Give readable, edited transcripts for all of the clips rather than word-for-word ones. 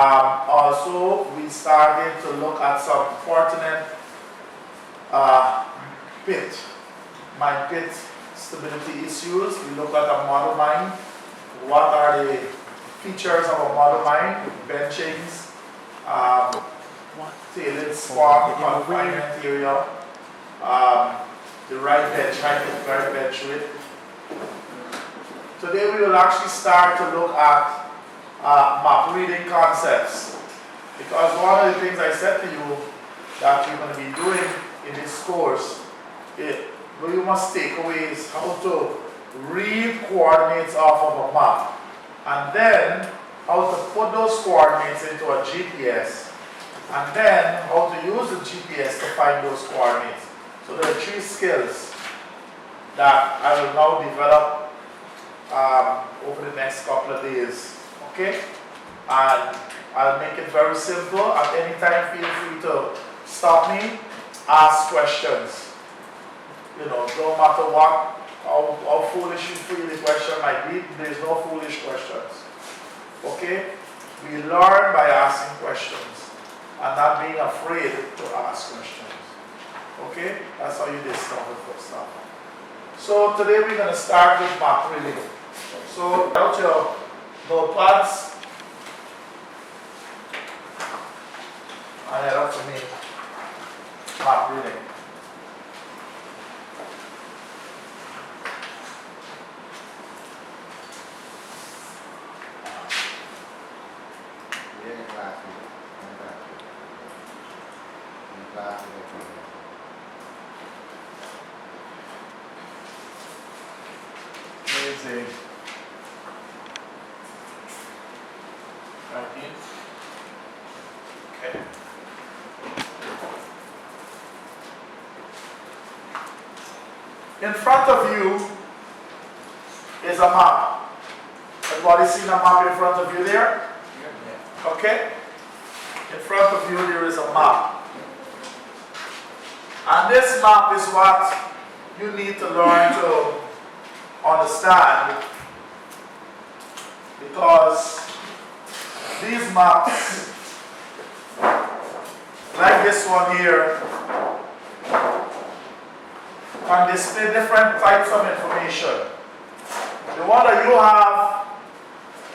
Also, we started to look at some pertinent mine pit stability issues. We looked at a model mine. What are the features of a model mine? Benchings, tailored spark confinement area, the right bench height, the right bench width. Today we will actually start to look at map reading concepts, because one of the things I said to you that you're going to be doing in this course, what you must take away is how to read coordinates off of a map, and then how to put those coordinates into a GPS, and then how to use the GPS to find those coordinates. So there are 3 skills that I will now develop over the next couple of days, okay? And I'll make it very simple. At any time, feel free to stop me, ask questions. You know, no matter what, how foolish you feel the question might be, there's no foolish questions, okay? We learn by asking questions and not being afraid to ask questions, okay? That's how you discover first stuff. So today we're going to start with map reading. So out your notepads, and head up to me, map reading. Amazing. 19. Okay. In front of you is a map. Everybody seen a map in front of you there? Yeah. Okay? In front of you there is a map. And this map is what you need to learn to understand, because these maps, like this one here, can display different types of information. The one that you have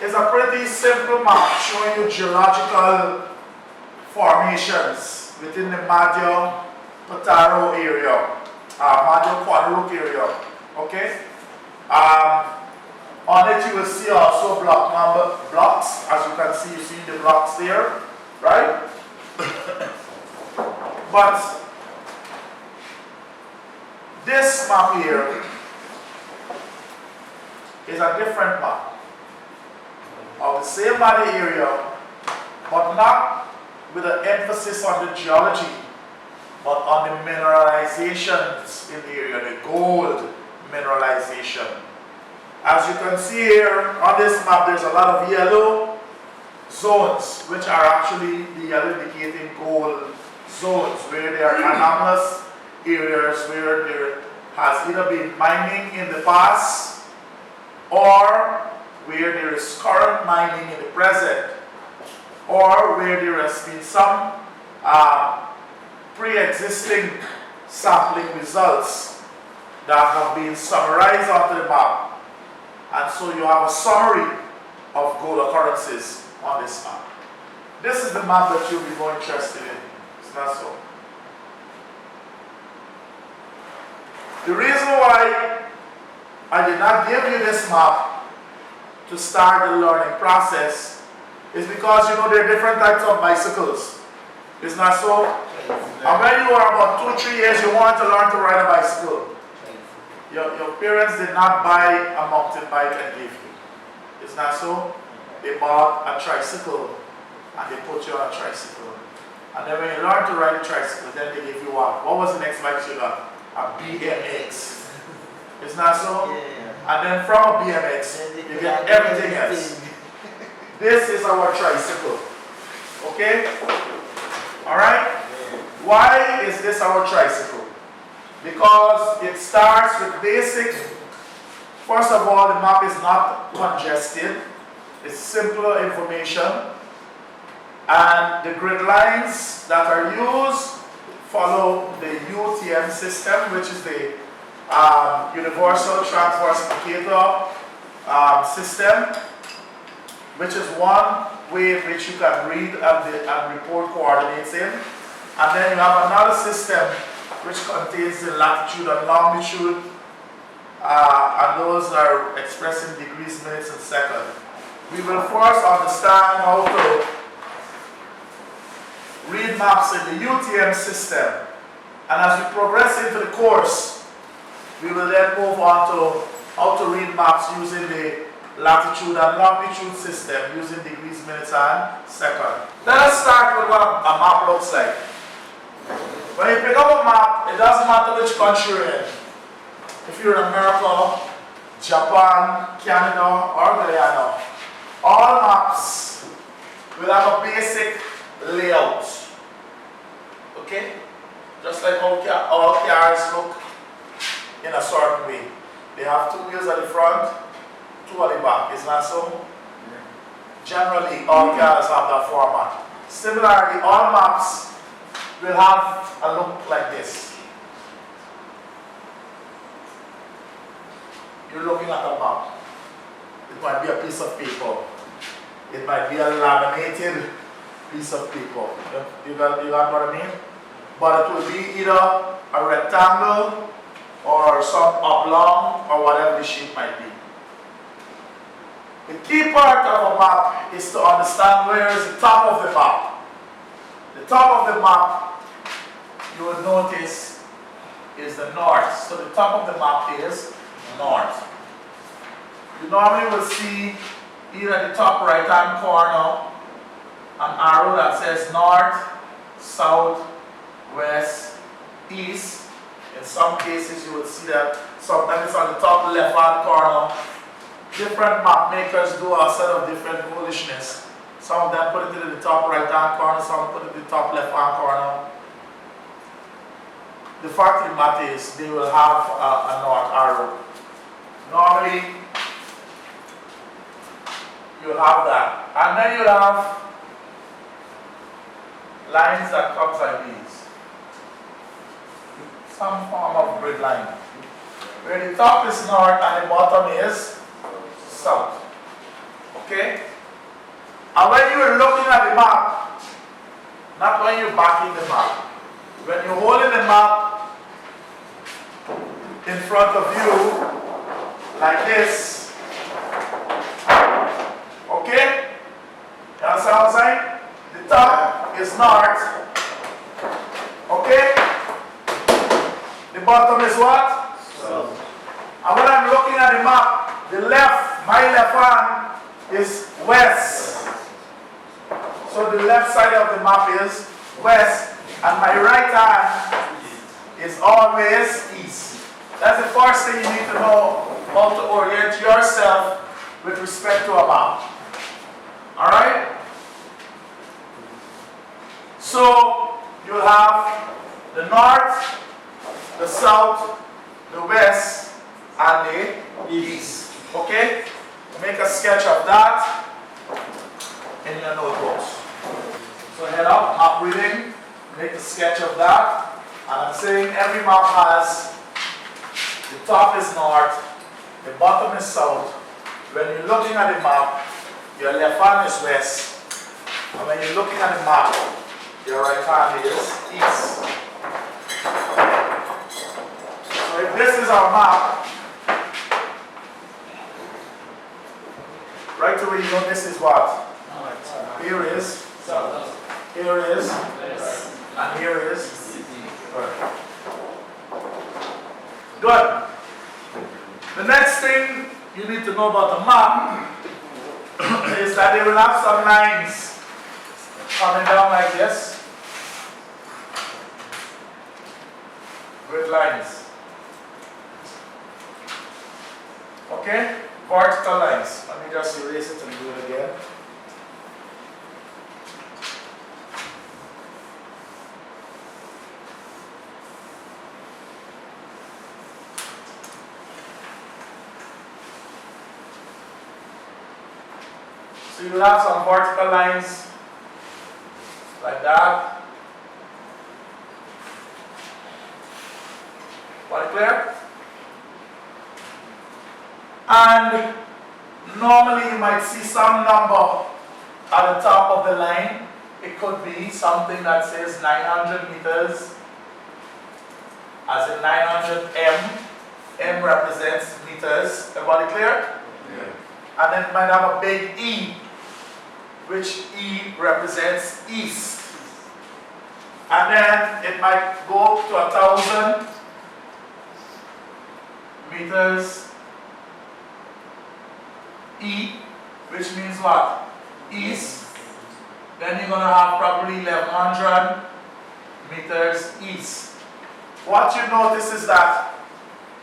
is a pretty simple map showing you geological formations within the Madhya Pataro area, Madhya Kwanruk area, okay? On it you will see also blocks. As you can see, you see the blocks there, right? But this map here is a different map of the same body area, but not with an emphasis on the geology, but on the mineralizations in the area, the gold mineralization. As you can see here on this map, there's a lot of yellow zones, which are actually the yellow indicating gold zones, where there are anomalous areas where there has either been mining in the past or where there is current mining in the present, or where there has been some pre-existing sampling results that have been summarized onto the map. And so you have a summary of gold occurrences on this map. This is the map that you'll be more interested in. It's not so. The reason why I did not give you this map to start the learning process is because, you know, there are different types of bicycles. Isn't that so? And when you are about 2-3 years, you want to learn to ride a bicycle. Your parents did not buy a mountain bike and give you. Isn't that so? They bought a tricycle and they put you on a tricycle. And then when you learn to ride a tricycle, then they give you what? What was the next bike you got? A BMX. Isn't that so? Yeah. And then from a BMX, you get everything else. This is our tricycle. Okay? Alright? Why is this our tricycle? Because it starts with basic. First of all, the map is not congested. It's simpler information. And the grid lines that are used follow the UTM system, which is the Universal Transverse Indicator system, which is one way in which you can read and report coordinates in. And then you have another system which contains the latitude and longitude, and those are expressed in degrees, minutes, and seconds. We will first understand how to read maps in the UTM system, and as we progress into the course, we will then move on to how to read maps using the latitude and longitude system using degrees, minutes, and seconds. Let us start with what a map looks like. When you pick up a map, it doesn't matter which country you're in. If you're in America, Japan, Canada, or Guyana, all maps will have a basic layout. Okay? Just like how all cars look in a certain way. They have two wheels at the front, two at the back. Isn't that so? Generally, all cars have that format. Similarly, all maps will have a look like this. You're looking at a map. It might be a piece of paper. It might be a laminated piece of paper. You got what I mean? But it will be either a rectangle or some oblong or whatever the shape might be. The key part of a map is to understand where is the top of the map. The top of the map, you will notice, is the north. So the top of the map is north. You normally will see either at the top right hand corner an arrow that says north, south, west, east. In some cases you will see that sometimes it's on the top left hand corner. Different map makers do a set of different foolishness. Some of them put it in the top right hand corner, some put it in the top left hand corner. The fact of the matter is they will have a north arrow. Normally you'll have that. And then you'll have lines that come like these. Some form of grid line. Where the top is north and the bottom is south. Okay? And when you are looking at the map, not when you're backing the map, when you're holding the map in front of you, like this, okay? You understand what I'm saying? The top is north, okay? The bottom is what? South. And when I'm looking at the map, the left, my left hand is west. So the left side of the map is west, and my right hand is always east. That's the first thing you need to know, how to orient yourself with respect to a map. Alright? So you'll have the north, the south, the west, and the east. Okay? Make a sketch of that in your notebooks. So head up, map reading, make a sketch of that. And I'm saying every map has the top is north, the bottom is south. When you're looking at the map, your left hand is west. And when you're looking at the map, your right hand is east. So if this is our map, right away you know this is what? Here is, here is, and here is. Good. The next thing you need to know about the map is that they will have some lines coming down like this. Grid lines. Okay? Vertical lines. Let me just erase it and do it again. So you will have some vertical lines like that. Quite clear? And normally you might see some number at the top of the line. It could be something that says 900 meters, as in 900 M. M represents meters. Everybody clear? Yeah. And then it might have a big E, which E represents east. And then it might go to 1,000 meters E, which means what? East. Then you're going to have probably 1,100 meters east. What you notice is that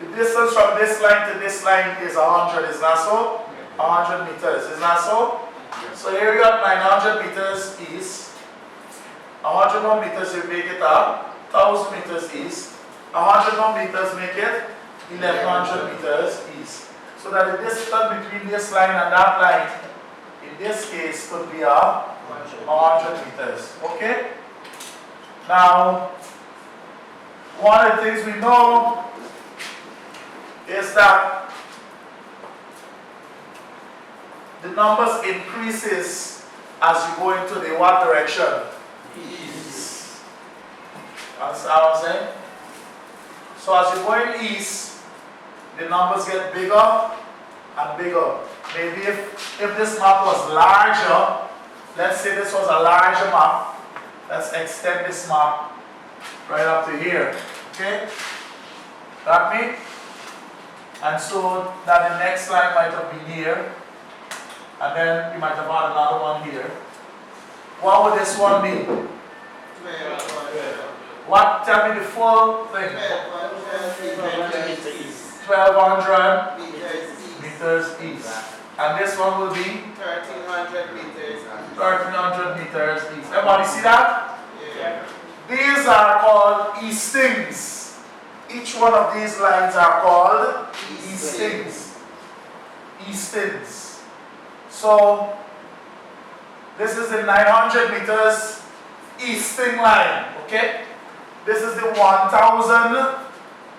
the distance from this line to this line is 100, is that so? 100 meters, is that so? So here you got 900 meters east. 100 more meters you make it up, 1,000 meters east. 100 more meters make it 1,100 meters east. So that the distance between this line and that line, in this case, could be 100 meters. Okay? Now, one of the things we know is that the numbers increases as you go into the what direction? East. Understand what I'm saying? So as you're going east, the numbers get bigger and bigger. Maybe if this map was larger, let's say this was a larger map, let's extend this map right up to here. Okay? Got me? And so that the next line might have been here, and then you might have had another one here. What would this one be? 12. What? Tell me the full thing. 1,200 meters east. And this one will be 1,300 meters. 1,300 meters east. Everybody see that? Yeah. These are called eastings. Each one of these lines are called eastings. Eastings. So this is the 900 meters easting line. Okay? This is the 1,000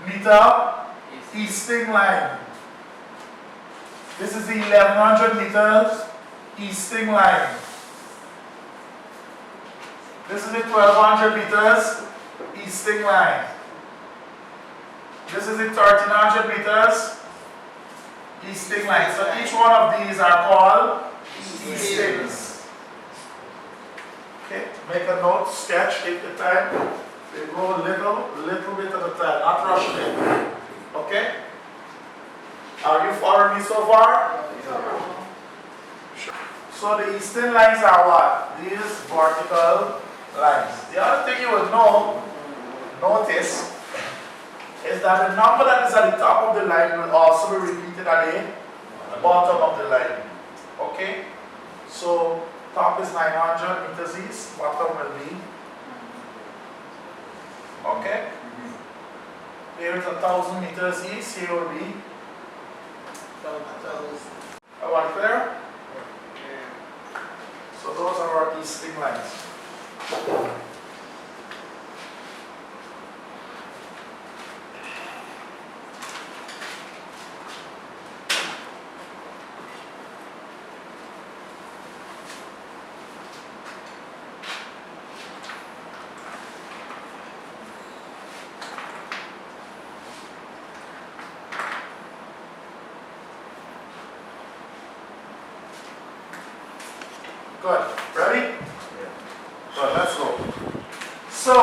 meter easting line. This is the 1,100 meters easting line. This is the 1,200 meters easting line. This is the 1,300 meters easting line. So each one of these are called eastings. Okay, make a note, sketch, take the time. They go little bit at a time, not rushing it. Okay? Are you following me so far? So the eastern lines are what? These vertical lines. The other thing you will notice is that the number that is at the top of the line will also be repeated at the bottom of the line. Okay? So top is 900 meters east, bottom will be. Okay? Here is 1,000 meters east, here will be. Everyone clear? So those are our easting lines. Good. Ready? Yeah. Good. Let's go. So,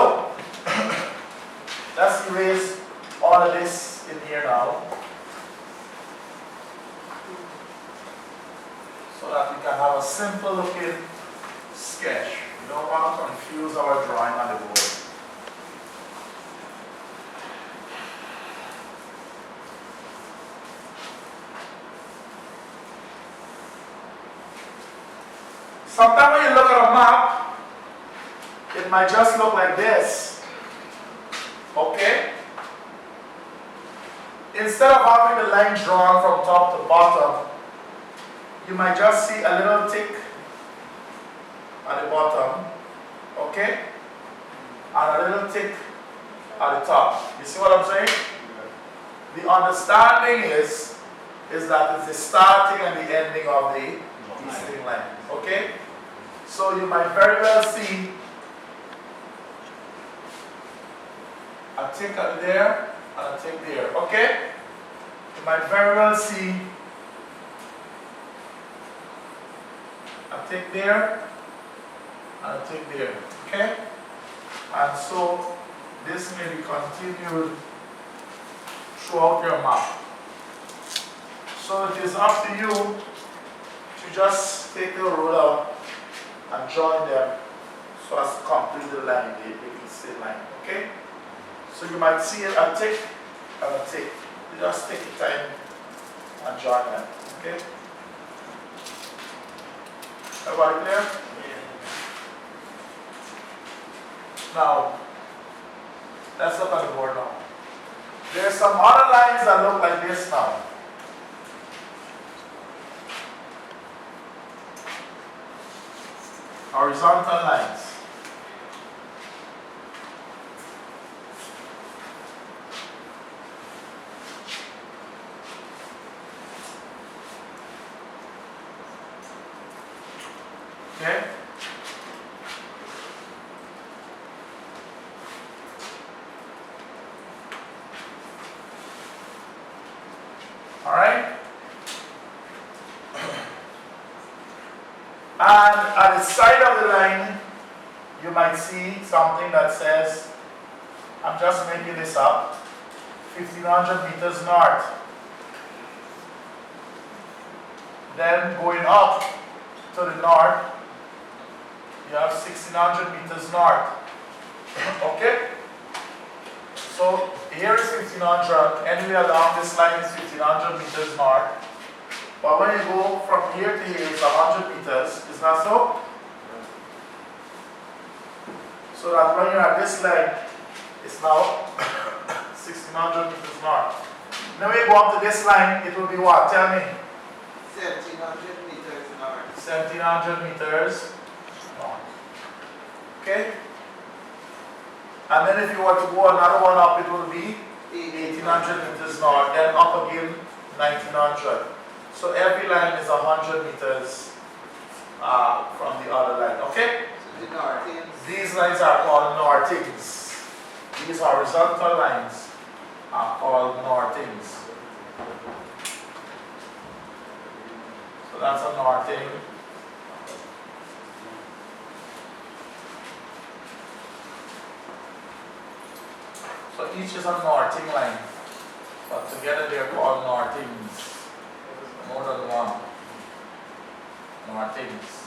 let's erase all of this in here now, so that we can have a simple looking sketch. We don't want to confuse our drawing on the board. Sometimes when you look at a map, it might just look like this. Okay? Instead of having the line drawn from top to bottom, you might just see a little tick at the bottom. okay? And a little tick at the top. You see what I'm saying? The understanding is that it's the starting and the ending of the easting line, okay? So you might very well see a tick there and a tick there, okay? You might very well see a tick there and a tick there, okay? And so this may be continued throughout your map. So it is up to you to just take the ruler and join them so as to complete the line, the easting line, okay? So you might see a tick and a tick. You just take your time and join them, okay? Everybody clear? Now, let's look at the board now. There's some other lines that look like this now. Horizontal lines. Okay? All right? And at the side of the line, you might see something that says, I'm just making this up, 1500 meters north. Then going up to the north, you have 1600 meters north. Okay? So here is 1500, anywhere along this line is 1500 meters north. But when you go from here to here, it's 100 meters. Is that so? So that when you're at this line, it's now 1600 meters north. Then when you go up to this line, it will be what? Tell me. 1700 meters north. 1700 meters north. Okay? And then if you were to go another one up, it will be 1800 meters north. Then up again, 1900. So every line is 100 meters from the other line. Okay? So the northings. These lines are called northings. These horizontal lines are called northings. So that's a northing. So each is a northing line. But together they are called northings. More than one. Northings.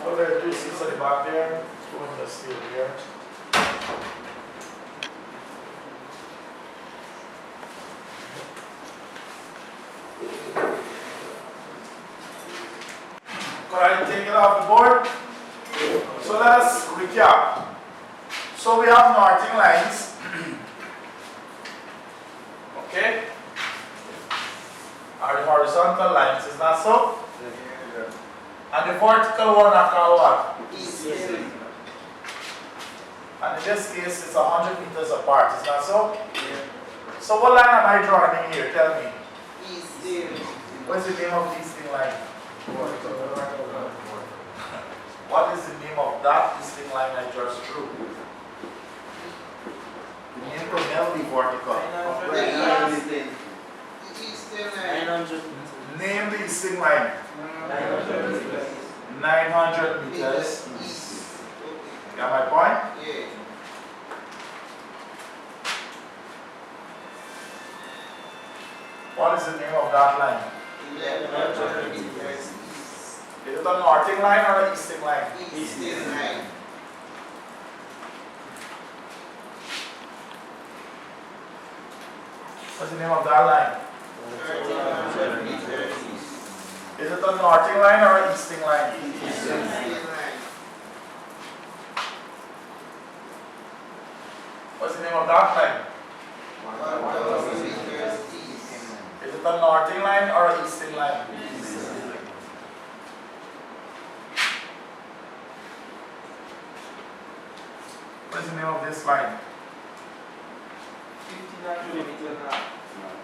So there's two seats at the back there, two in the steel here. Could I take it off the board? So let us recap. So we have northing lines. Okay? Are the horizontal lines, is that so? And the vertical one are called what? Easting. And in this case, it's 100 meters apart, is that so? So what line am I drawing here? Tell me. Easting. What's the name of the easting line? What is the name of that easting line I just drew? The name could never be vertical. The eastern line. Name the easting line. 900 meters east. Got my point? Yeah. What is the name of that line? 1100 meters east. Is it a northing line or an easting line? Eastern line. What's the name of that line? 1300 meters east. Is it a northing line or an easting line? Eastern line. What's the name of that line? 1,000 meters east. Is it a northing line or an easting line? What's the name of this line? 59 kilometers north.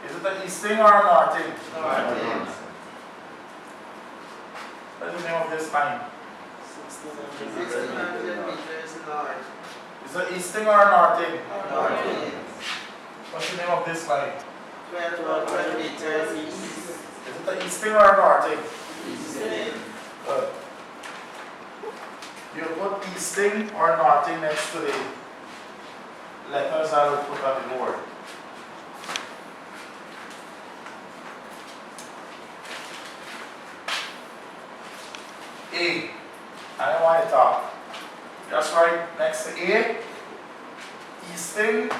Is it an easting or a northing? North. What's the name of this line? 1,600 meters north. Is it easting or a northing? North. What's the name of this line? 1,200 meters east. Is it an easting or a northing? Eastern. Good. You put easting or northing next to the letters I will put on the board. A. I don't want to talk. Just write next to A, easting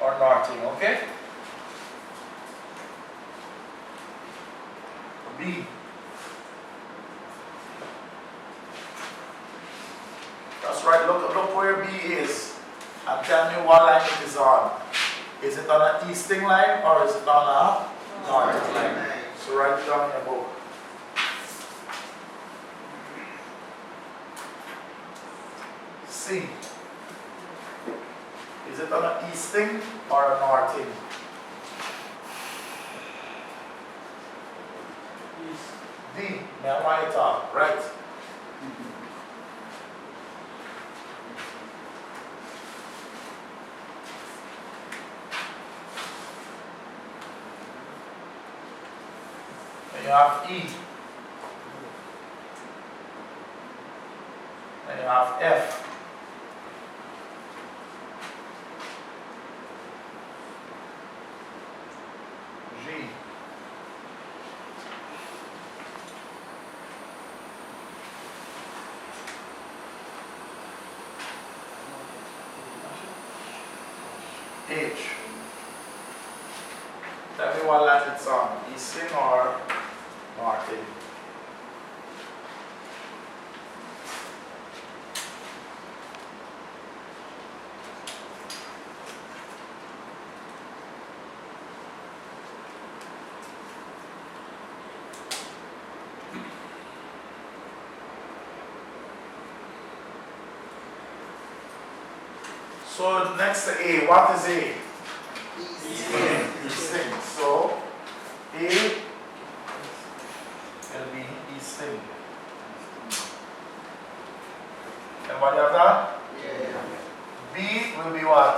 or northing, okay? B. Just write, look where B is and tell me what line it is on. Is it on an easting line or is it on a northing line? So write it down in your book. C. Is it on an easting or a northing? D. Now why talk, right? Then you have E. Then you have F. G. H. Tell me what line it's on, easting or northing? So next to A, what is A? Easting. So A will be easting. And what you have done? Yeah. B will be what?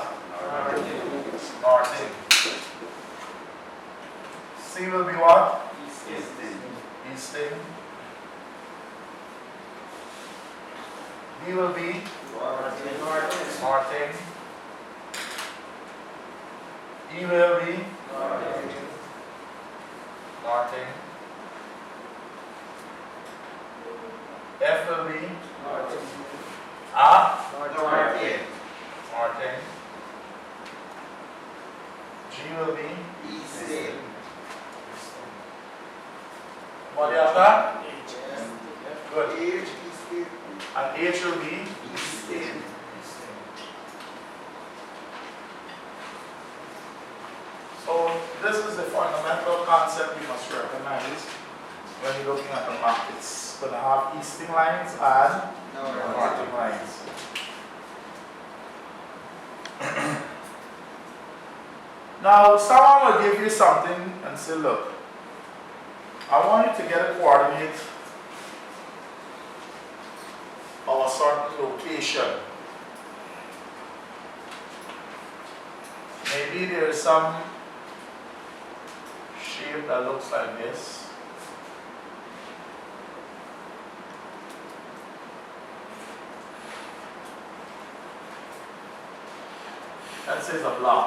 Northing. C will be what? Easting. D will be northing. E will be northing. F will be northing. G will be Eastern. what do you have that? Good. H, Eastern. And H will be Eastern. So this is the fundamental concept you must recognize when you're looking at the map. It's going to have easting lines and northing lines. Now someone will give you something and say, look, I want you to get a coordinate of a certain location. Maybe there is some shape that looks like this. That says a block.